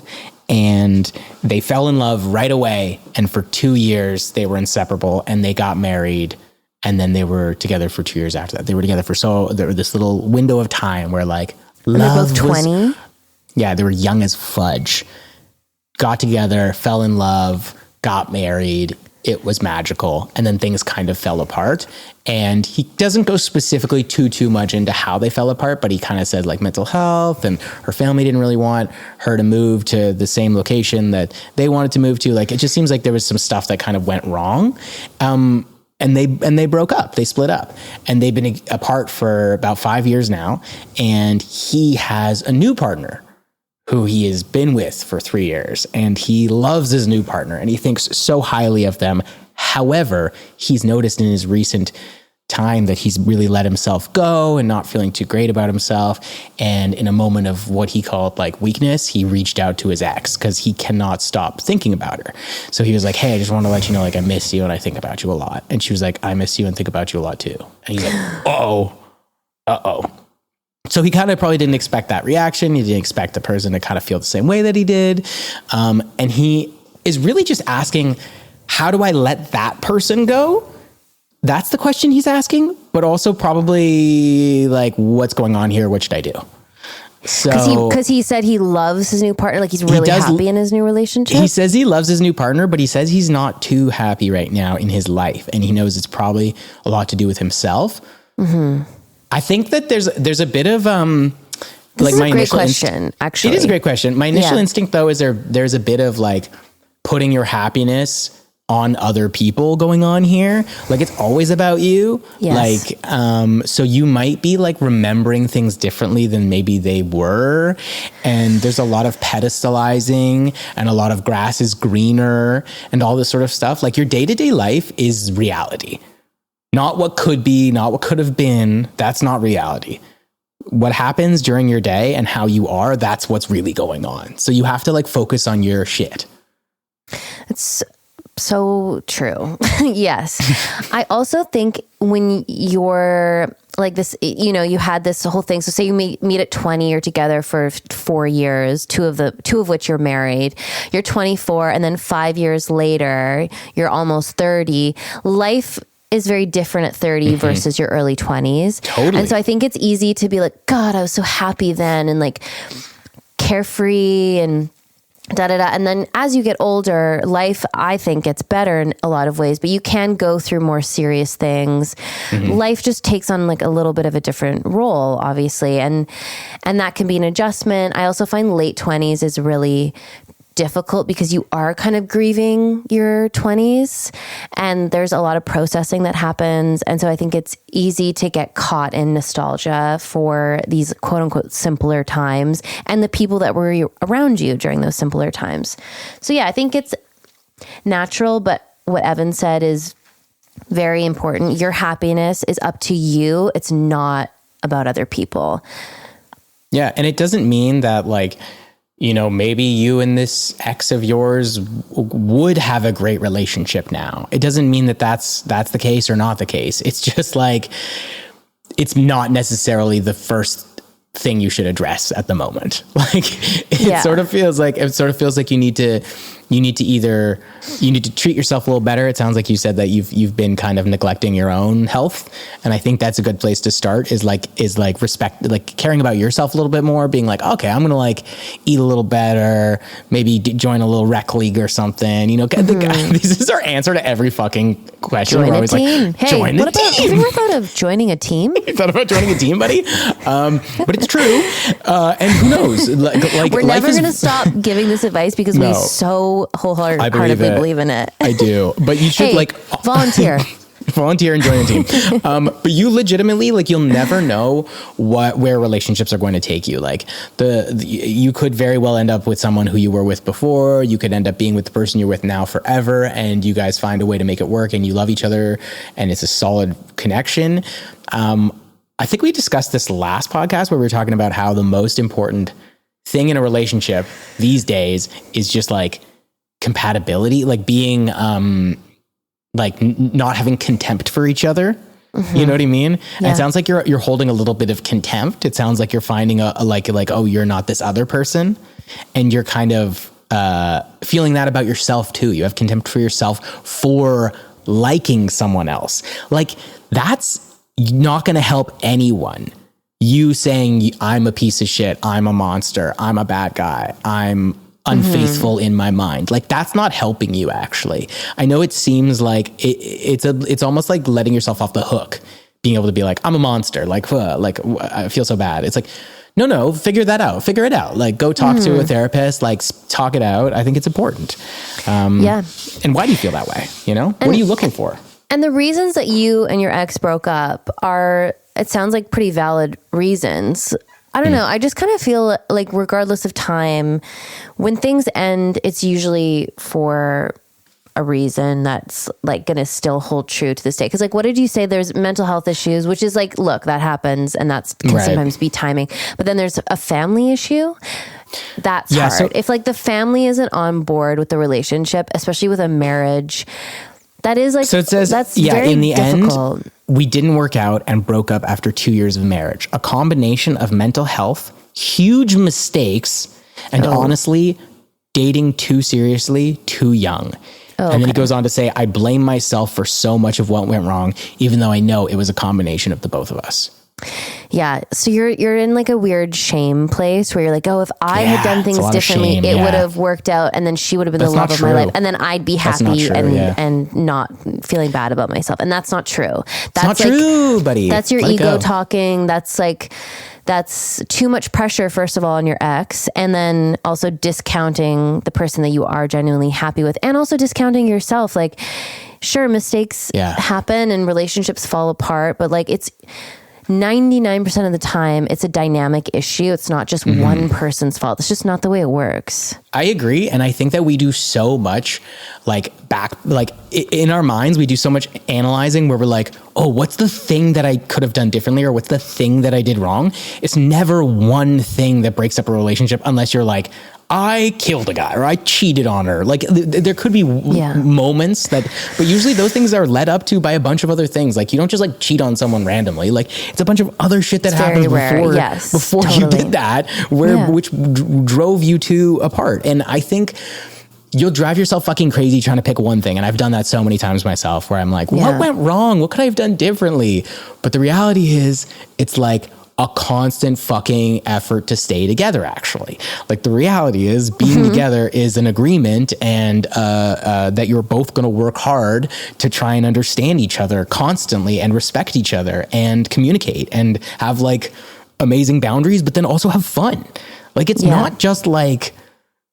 And they fell in love right away. And for 2 years, they were inseparable, and they got married And then they were together for 2 years after that. They were together for there was this little window of time where like they're both 20. Yeah, they were young as fudge. Got together, fell in love, got married. It was magical. And then things kind of fell apart. And he doesn't go specifically too much into how they fell apart, but he kind of said like mental health, and her family didn't really want her to move to the same location that they wanted to move to. Like, it just seems like there was some stuff that kind of went wrong. And they broke up, they split up, and they've been apart for about 5 years now. And he has a new partner who he has been with for 3 years, and he loves his new partner and he thinks so highly of them. However, he's noticed in his recent time that he's really let himself go and not feeling too great about himself. And in a moment of what he called like weakness, he reached out to his ex because he cannot stop thinking about her. So he was like, hey, I just want to let you know, like, I miss you and I think about you a lot. And she was like, I miss you and think about you a lot too. And he's like, uh-oh. So he kind of probably didn't expect that reaction. He didn't expect the person to kind of feel the same way that he did. And he is really just asking, how do I let that person go? That's the question he's asking, but also probably like, what's going on here? What should I do? So because he said he loves his new partner, like he's really happy in his new relationship. He says he loves his new partner, but he says he's not too happy right now in his life. And he knows it's probably a lot to do with himself. Mm-hmm. I think that there's a bit of this is a great question. Actually, it is a great question. My initial instinct though is there's a bit of like putting your happiness on other people going on here. Like, it's always about you. Yes. Like, so you might be like remembering things differently than maybe they were. And there's a lot of pedestalizing and a lot of grass is greener and all this sort of stuff. Like, your day-to-day life is reality. Not what could be, not what could have been. That's not reality. What happens during your day and how you are, that's what's really going on. So you have to like focus on your shit. It's so true. Yes. I also think when you're like this, you know, you had this whole thing. So say you meet at 20, you're together for 4 years, two of which you're married. You're 24, and then 5 years later, you're almost 30. Life is very different at 30 versus your early 20s. Totally. And so I think it's easy to be like, God, I was so happy then, and like carefree and and then as you get older, life, I think, gets better in a lot of ways, but you can go through more serious things. Mm-hmm. Life just takes on like a little bit of a different role, obviously. And that can be an adjustment. I also find late 20s is really difficult because you are kind of grieving your 20s, and there's a lot of processing that happens. And so I think it's easy to get caught in nostalgia for these quote unquote simpler times and the people that were around you during those simpler times. So yeah, I think it's natural, but what Evan said is very important. Your happiness is up to you. It's not about other people. Yeah. And it doesn't mean that like, you know, maybe you and this ex of yours would have a great relationship now. It doesn't mean that that's the case or not the case. It's just like, it's not necessarily the first thing you should address at the moment. Like, it sort of feels like you need to treat yourself a little better. It sounds like you said that you've been kind of neglecting your own health. And I think that's a good place to start is respect, like caring about yourself a little bit more, being like, okay, I'm going to like eat a little better, maybe join a little rec league or something, you know. This is our answer to every fucking question. Join We're a always team. like, hey, join what a about, team. have you ever thought of joining a team? You thought about joining a team, buddy? But it's true. And who knows? Like we're never going to stop giving this advice because we so wholeheartedly believe in it. I do. But you should volunteer. Volunteer and join a team. But you legitimately, like, you'll never know where relationships are going to take you. Like you could very well end up with someone who you were with before. You could end up being with the person you're with now forever, and you guys find a way to make it work and you love each other and it's a solid connection. I think we discussed this last podcast where we were talking about how the most important thing in a relationship these days is just like compatibility, like being, not having contempt for each other. Mm-hmm. You know what I mean? Yeah. It sounds like you're holding a little bit of contempt. It sounds like you're finding a oh, you're not this other person. And you're kind of, feeling that about yourself too. You have contempt for yourself for liking someone else. Like, that's not going to help anyone. You saying I'm a piece of shit, I'm a monster, I'm a bad guy, I'm unfaithful in my mind. Like, that's not helping you, actually. I know it seems like it's almost like letting yourself off the hook, being able to be like, I'm a monster. Like, I feel so bad. It's like, no, figure that out. Figure it out. Like, go talk to a therapist, like talk it out. I think it's important. Yeah. And why do you feel that way? You know, what are you looking for? And the reasons that you and your ex broke up are, it sounds like pretty valid reasons. I don't know. I just kind of feel like regardless of time, when things end, it's usually for a reason that's like going to still hold true to this day. Cause like, what did you say? There's mental health issues, which is like, look, that happens and that's can sometimes be timing, but then there's a family issue. That's hard. So, if like the family isn't on board with the relationship, especially with a marriage, that is like, so it says, that's very in the difficult. end, we didn't work out and broke up after 2 years of marriage. A combination of mental health, huge mistakes, and honestly, dating too seriously, too young. And then he goes on to say, I blame myself for so much of what went wrong, even though I know it was a combination of the both of us. Yeah. So you're in like a weird shame place where you're like, oh, if I had done things differently, it would have worked out. And then she would have been the love of my life. And then I'd be happy and not feeling bad about myself. And that's not true. That's not true, buddy. That's your ego talking. That's too much pressure, first of all, on your ex, and then also discounting the person that you are genuinely happy with, and also discounting yourself. Like, sure, mistakes happen and relationships fall apart, but like it's 99% of the time, it's a dynamic issue. It's not just one person's fault. It's just not the way it works. I agree. And I think that we do so much in our minds, we do so much analyzing where we're like, oh, what's the thing that I could have done differently? Or what's the thing that I did wrong? It's never one thing that breaks up a relationship unless you're like, I killed a guy or I cheated on her. Like there could be moments but usually those things are led up to by a bunch of other things. Like you don't just like cheat on someone randomly. Like it's a bunch of other shit that happens before you did that, which drove you two apart. And I think you'll drive yourself fucking crazy trying to pick one thing. And I've done that so many times myself where I'm like, what went wrong? What could I have done differently? But the reality is it's like a constant fucking effort to stay together, actually. Like the reality is being together is an agreement and that you're both going to work hard to try and understand each other constantly and respect each other and communicate and have like amazing boundaries, but then also have fun. Like it's not just like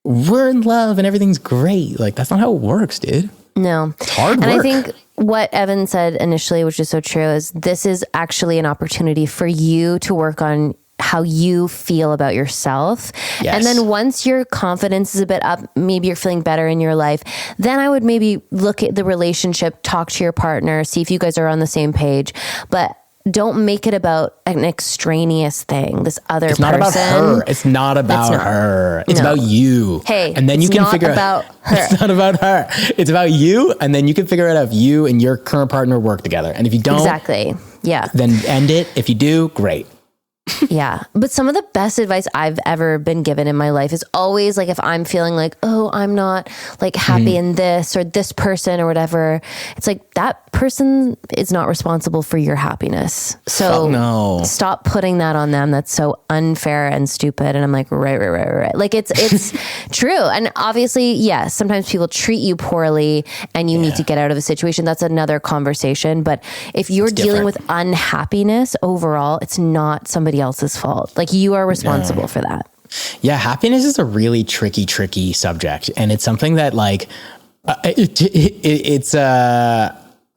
we're in love and everything's great. Like that's not how it works, dude. No. It's hard work. And I think what Evan said initially, which is so true, is this is actually an opportunity for you to work on how you feel about yourself. Yes. And then once your confidence is a bit up, maybe you're feeling better in your life, then I would maybe look at the relationship, talk to your partner, see if you guys are on the same page. But don't make it about an extraneous thing. This other person. It's not about her. It's not about her. It's about you. Hey, and then you can figure out. It's not about her. It's about you. And then you can figure out if you and your current partner work together. And if you don't, then end it. If you do, great. Yeah. But some of the best advice I've ever been given in my life is always like, if I'm feeling like, oh, I'm not like happy in this or this person or whatever, it's like that person is not responsible for your happiness. So stop putting that on them. That's so unfair and stupid. And I'm like, right. Like it's true. And obviously, yes, sometimes people treat you poorly and you need to get out of a situation. That's another conversation. But if you're dealing with unhappiness overall, it's not somebody else's fault. Like you are responsible for that. Yeah. Happiness is a really tricky subject. And it's something that like,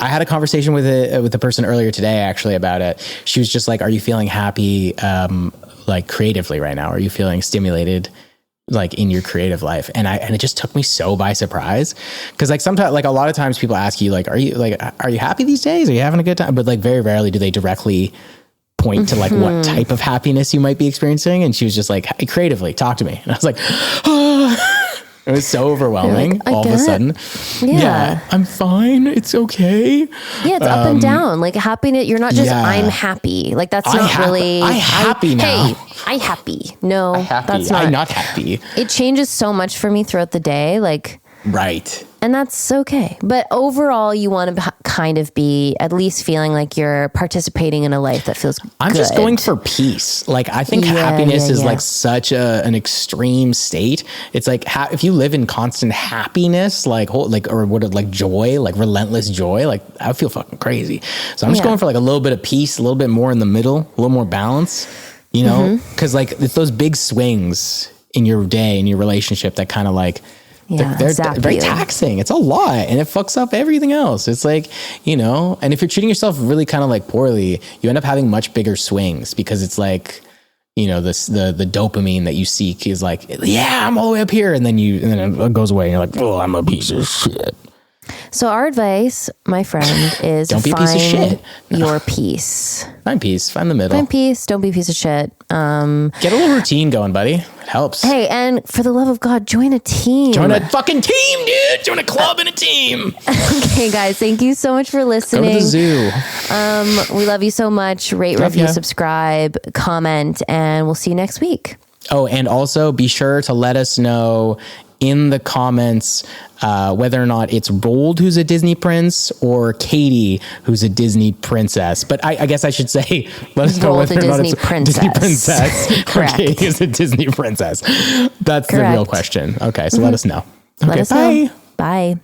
I had a conversation with a person earlier today actually about it. She was just like, are you feeling happy, like creatively right now? Are you feeling stimulated like in your creative life? And it just took me so by surprise. Cause like sometimes, like a lot of times people ask you like, are you happy these days? Are you having a good time? But like very rarely do they directly point to like what type of happiness you might be experiencing. And she was just like, hey, creatively talk to me. And I was like, oh. It was so overwhelming all of a sudden. Yeah. I'm fine. It's okay. Yeah, it's up and down. Like happiness, you're not just I'm happy. Like that's not really I'm happy now. Hey, I'm happy. No, that's not. I'm not happy. It changes so much for me throughout the day. Like Right. And that's okay. But overall, you want to kind of be at least feeling like you're participating in a life that feels I'm good. just going for peace. Like, I think happiness is like such an extreme state. It's like, if you live in constant happiness, like joy, like relentless joy, like I feel fucking crazy. So I'm just going for like a little bit of peace, a little bit more in the middle, a little more balance, you know? Cause like it's those big swings in your day, in your relationship that kind of like, they're very taxing. It's a lot and it fucks up everything else. It's like, you know, and if you're treating yourself really kind of like poorly, you end up having much bigger swings because it's like, you know, the dopamine that you seek is like, yeah, I'm all the way up here. And then it goes away and you're like, oh, I'm a piece of shit. So our advice, my friend, is don't be a piece of shit. Your peace. Find peace. Find the middle. Find peace. Don't be a piece of shit. Get a little routine going, buddy. It helps. Hey, and for the love of God, join a team. Join a fucking team, dude. Join a club and a team. Okay, guys. Thank you so much for listening. Go to the zoo. We love you so much. Rate, review, subscribe, comment, and we'll see you next week. Oh, and also be sure to let us know in the comments whether or not it's Roald who's a Disney prince or Katy who's a Disney princess. But I guess I should say, let us know whether or not it's Disney princess or Katy is a Disney princess. That's the real question. Okay, so let us know. Okay, let us know. Bye.